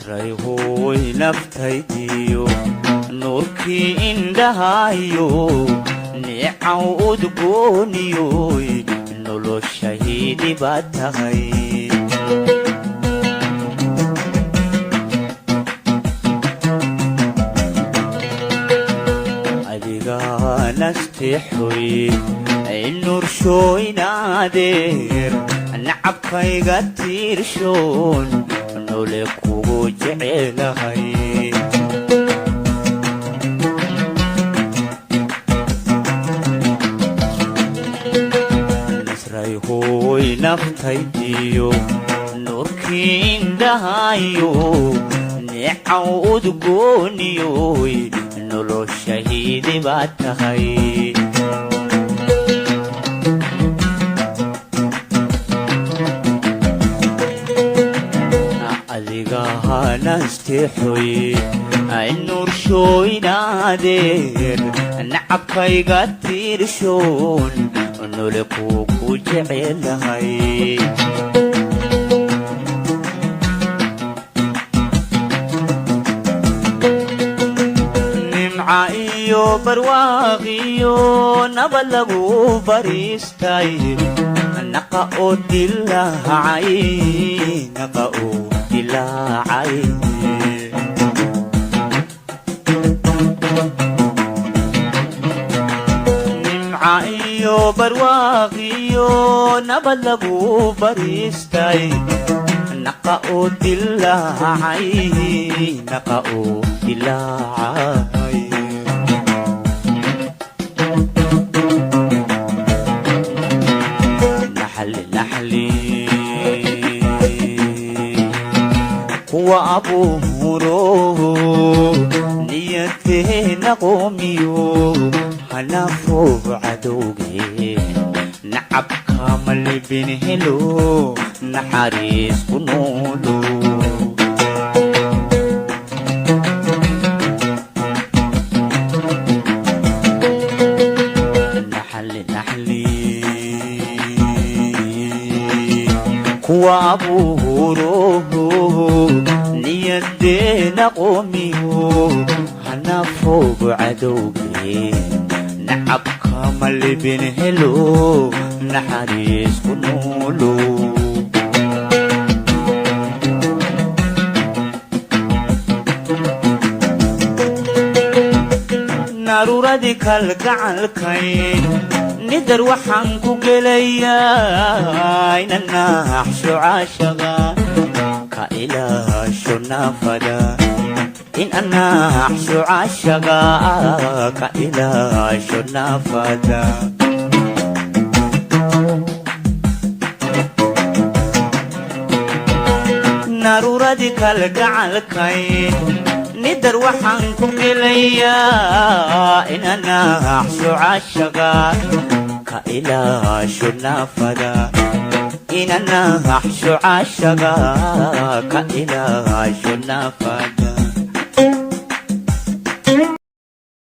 nasrayhoy naftaydiyo nuurkii indhahayo niicaw udgooniyoy noloshaydi baad tahay nasteexoy ay nuurshooynaadeer nacabkayga tiirshoon nole kugu jecelahay nasrayhoy naftaydiyo nuurkii indhahayo niicaw udgooniyoy noloshaydi baad tahay adigaha nasteexoy ay nuurshooynaadeer nacabkayga tiirshoon nole kugu jecelahay iyo barwaaqiyo nabad lagu bariistay naqa oo dilaacay nimca iyo barwaaqiyo nabad lagu bariistay naqa oo dilaacay وأبوه نيتنا قوميو هنفوق عدوغي نعب كامل بنهلو نحاريس كنولو وأبوه نيتنا قوميو هنفوق عدوغي نعب كامل بنهلو نحاريس كنولو نارو راديك الكعلكين ندر وحنكو قليا إننا أحشو عاشقا كإله شنافدا إن أنا أحشو عاشقا كإله شنافدا نارو راديك القعلكين ندر وحنكو قليا إن أنا أحشو عاشقا كإله شنافدا إن أنا أحشو عاشقا كإله شنافدا